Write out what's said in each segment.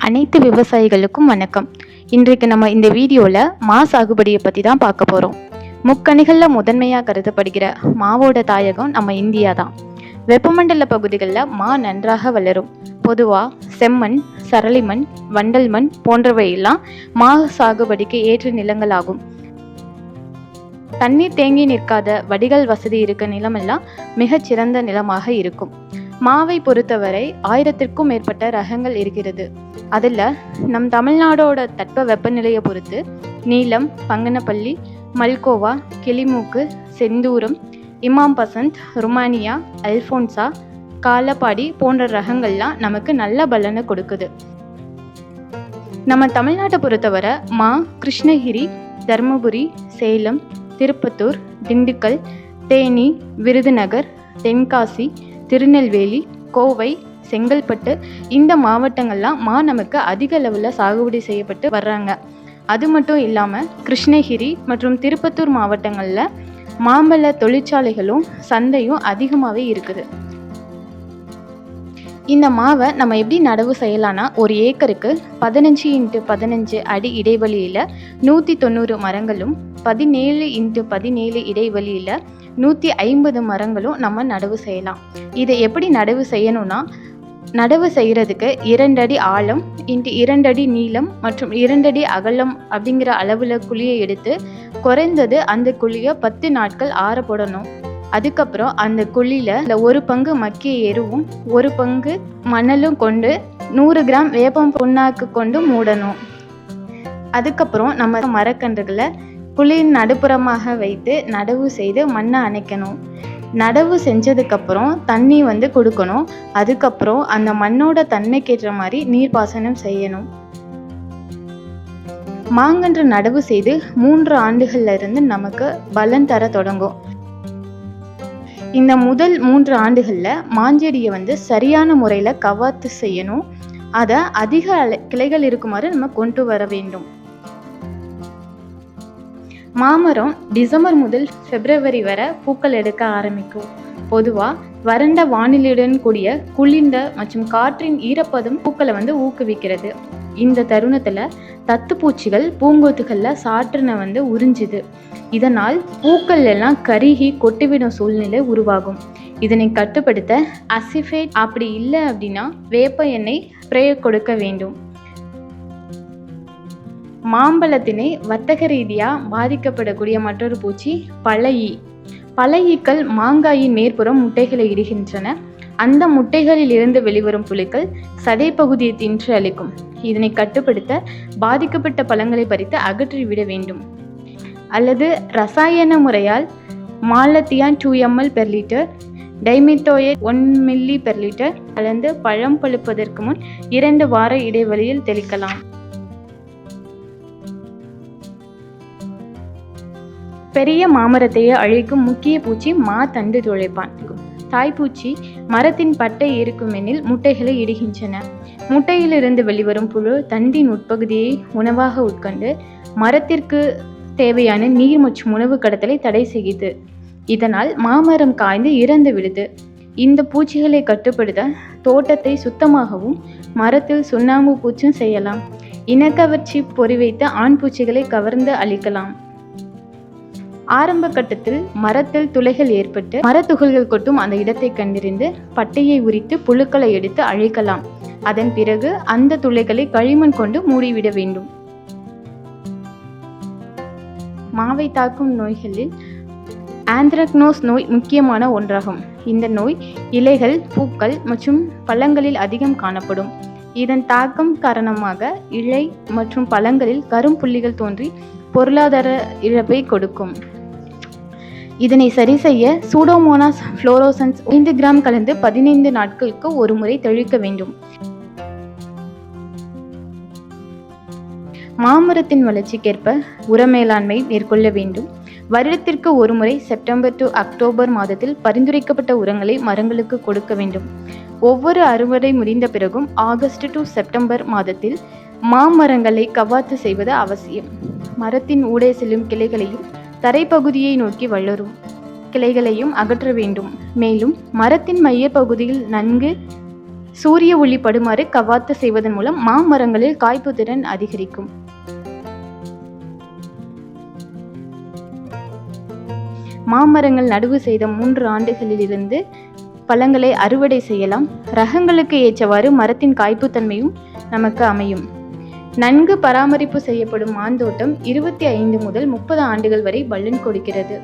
அனைத்து விவசாயிகளுக்கும் வணக்கம். இன்றைக்கு நம்ம இந்த வீடியோவில் மா சாகுபடியை பற்றி தான் பார்க்க போகிறோம். முக்கணிகளில் முதன்மையாக கருதப்படுகிற மாவோட தாயகம் நம்ம இந்தியா தான். வெப்பமண்டல பகுதிகளில் மா நன்றாக வளரும். பொதுவாக செம்மண், சரளிமண், வண்டல் மண் போன்றவையெல்லாம் மா சாகுபடிக்கு ஏற்ற நிலங்களாகும். தண்ணீர் தேங்கி நிற்காத வடிகால் வசதி இருக்க நிலமெல்லாம் மிகச்சிறந்த நிலமாக இருக்கும். மாவை பொறுத்தவரை 1000க்கும் மேற்பட்ட ரகங்கள் இருக்கிறது. அதில் நம் தமிழ்நாடோட தட்ப வெப்பநிலையை பொறுத்து நீலம், பங்கனப்பள்ளி, மல்கோவா, கிளிமூக்கு, செந்தூரம், இமாம் பசந்த், ருமானியா, அல்ஃபோன்சா, காலப்பாடி போன்ற ரகங்கள்லாம் நமக்கு நல்ல பலனை கொடுக்குது. நம்ம தமிழ்நாட்டை பொறுத்தவரை மா கிருஷ்ணகிரி, தருமபுரி, சேலம், திருப்பத்தூர், திண்டுக்கல், தேனி, விருதுநகர், தென்காசி, திருநெல்வேலி, கோவை, செங்கல்பட்டு இந்த மாவட்டங்கள்லாம் மா நமக்கு அதிக அளவில் சாகுபடி செய்யப்பட்டு வர்றாங்க. அது மட்டும் இல்லாமல் கிருஷ்ணகிரி மற்றும் திருப்பத்தூர் மாவட்டங்களில் மாம்பழ தொழிற்சாலைகளும் சந்தையும் அதிகமாகவே இருக்குது. இந்த மாவை நம்ம எப்படி நடவு செய்யலாம்னா, ஒரு ஏக்கருக்கு 15x15 அடி இடைவெளியில் 190 மரங்களும் 17x17 இடைவெளியில் 150 மரங்களும் நம்ம நடவு செய்யலாம். இதை எப்படி நடவு செய்யணும்னா, நடவு செய்கிறதுக்கு 2 அடி ஆழம் × 2 அடி நீளம் மற்றும் 2 அடி அகலம் அப்படிங்கிற அளவில் குழியை எடுத்து குறைந்தது அந்த குழியை 10 நாட்கள் ஆற போடணும். அதுக்கப்புறம் அந்த குழியில் 1 பங்கு மக்கிய எருவும் 1 பங்கு மணலும் கொண்டு 100 கிராம் வேப்பம் புண்ணாக்கு கொண்டு மூடணும். அதுக்கப்புறம் நம்ம மரக்கன்றுகளை குழியின் நடுப்புறமாக வைத்து நடவு செய்து மண்ணை அணைக்கணும். நடவு செஞ்சதுக்கப்புறம் தண்ணி கொடுக்கணும். அதுக்கப்புறம் அந்த மண்ணோட தன்மைக்கேற்ற மாதிரி நீர்ப்பாசனம் செய்யணும். மாங்கன்று நடவு செய்து 3 ஆண்டுகள்ல இருந்து நமக்கு பலன் தர தொடங்கும். இந்த முதல் 3 ஆண்டுகளில் மாஞ்செடியை சரியான முறையில் கவாத்து செய்யணும். அதை அதிக கிளைகள் இருக்குமாறு நம்ம கொண்டு வர வேண்டும். மாமரம் டிசம்பர் முதல் பிப்ரவரி வரை பூக்கள் எடுக்க ஆரம்பிக்கும். பொதுவாக வறண்ட வானிலையுடன் கூடிய குளிர்ந்த மற்றும் காற்றின் ஈரப்பதம் பூக்களை ஊக்குவிக்கிறது. இந்த தருணத்தில் தத்துப்பூச்சிகள் பூங்கொத்துகளில் சாற்றினை உறிஞ்சுது. இதனால் பூக்கள் எல்லாம் கருகி கொட்டிவிடும் சூழ்நிலை உருவாகும். இதனை கட்டுப்படுத்த அசிஃபேட், அப்படி இல்லை அப்படின்னா வேப்ப எண்ணெய் ஸ்ப்ரே கொடுக்க வேண்டும். மாம்பழத்தினை வர்த்தக ரீதியாக பாதிக்கப்படக்கூடிய மற்றொரு பூச்சி பழையீ. பழையீக்கள் மாங்காயின் மேற்புறம் முட்டைகளை இடுகின்றன. அந்த முட்டைகளில் இருந்து வெளிவரும் புழுக்கள் சதை பகுதியை தின்று அளிக்கும். இதனை கட்டுப்படுத்த பாதிக்கப்பட்ட பழங்களை பறித்து அகற்றிவிட வேண்டும். அல்லது ரசாயன முறையால் malathion 2 ml per liter, dimethoate 1 ml per liter கலந்து பழம் பழுப்பதற்கு முன் 2 வார இடைவெளியில் தெளிக்கலாம். பெரிய மாமரத்தையே அழிக்கும் முக்கிய பூச்சி மா தண்டு துளைப்பான். தாய்ப்பூச்சி மரத்தின் பட்டை இருக்குமெனில் முட்டைகளை இடுகின்றன. முட்டையிலிருந்து வெளிவரும் புழு தண்டின் உட்பகுதியை உணவாக உட்கொண்டு மரத்திற்கு தேவையான நீர் மற்றும் உணவு கடத்தலை தடை செய்யுது. இதனால் மாமரம் காய்ந்து இறந்து விடுது. இந்த பூச்சிகளை கட்டுப்படுத்த தோட்டத்தை சுத்தமாகவும் மரத்தில் சுண்ணாம்பு பூச்சும் செய்யலாம். இனக்கவர்ச்சி பொறி வைத்து ஆண் பூச்சிகளை கவர்ந்து அழிக்கலாம். ஆரம்ப கட்டத்தில் மரத்தில் துளைகள் ஏற்பட்டு மரத்துகள்கள் கொட்டும் அந்த இடத்தை கண்டறிந்து பட்டையை உரித்து புழுக்களை எடுத்து அழிக்கலாம். அதன் பிறகு அந்த துளைகளை களிமண் கொண்டு மூடிவிட வேண்டும். மாவை தாக்கும் நோய்களில் ஆந்த்ரக்னோஸ் நோய் முக்கியமான ஒன்றாகும். இந்த நோய் இலைகள், பூக்கள் மற்றும் பழங்களில் அதிகம் காணப்படும். இதன் தாக்கம் காரணமாக இலை மற்றும் பழங்களில் கரும்புள்ளிகள் தோன்றி பொருளாதார இழப்பை கொடுக்கும். இதனை சரி செய்ய சூடோமோனாஸ் ஃப்ளோரோசன்ஸ் 5 கிராம் கலந்து 15 நாட்களுக்கு ஒரு முறை தெளிக்க வேண்டும். மாமரத்தின் வளர்ச்சிக்கேற்ப உர மேலாண்மை மேற்கொள்ள வேண்டும். வருடத்திற்கு ஒரு முறை செப்டம்பர் to அக்டோபர் மாதத்தில் பரிந்துரைக்கப்பட்ட உரங்களை மரங்களுக்கு கொடுக்க வேண்டும். ஒவ்வொரு அறுவடை முடிந்த பிறகும் ஆகஸ்ட் to செப்டம்பர் மாதத்தில் மாமரங்களை கவாத்து செய்வது அவசியம். மரத்தின் ஊடே செல்லும் கிளைகளையும் தரைப்பகுதியை நோக்கி வளரும் கிளைகளையும் அகற்ற வேண்டும். மேலும் மரத்தின் மைய பகுதியில் நன்கு சூரிய ஒளி படுமாறு கவாத்து செய்வதன் மூலம் மாமரங்களில் காய்ப்பு திறன் அதிகரிக்கும். மாமரங்கள் நடவு செய்த 3 ஆண்டுகளிலிருந்து பழங்களை அறுவடை செய்யலாம். ரகங்களுக்கு ஏற்றவாறு மரத்தின் காய்ப்புத்தன்மையும் நமக்கு அமையும். நன்கு பராமரிப்பு செய்யப்படும் மாந்தோட்டம் 25 முதல் 30 ஆண்டுகள் வரை பலன் கொடுக்கிறது.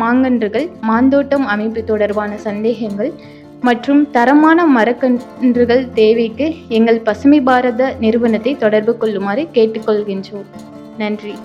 மாங்கன்றுகள், மாந்தோட்டம் அமைப்பு தொடர்பான சந்தேகங்கள் மற்றும் தரமான மரக்கன்றுகள் தேவைக்கு எங்கள் பசுமை பாரத நிறுவனத்தை தொடர்பு கொள்ளுமாறு கேட்டுக்கொள்கின்றோம். நன்றி.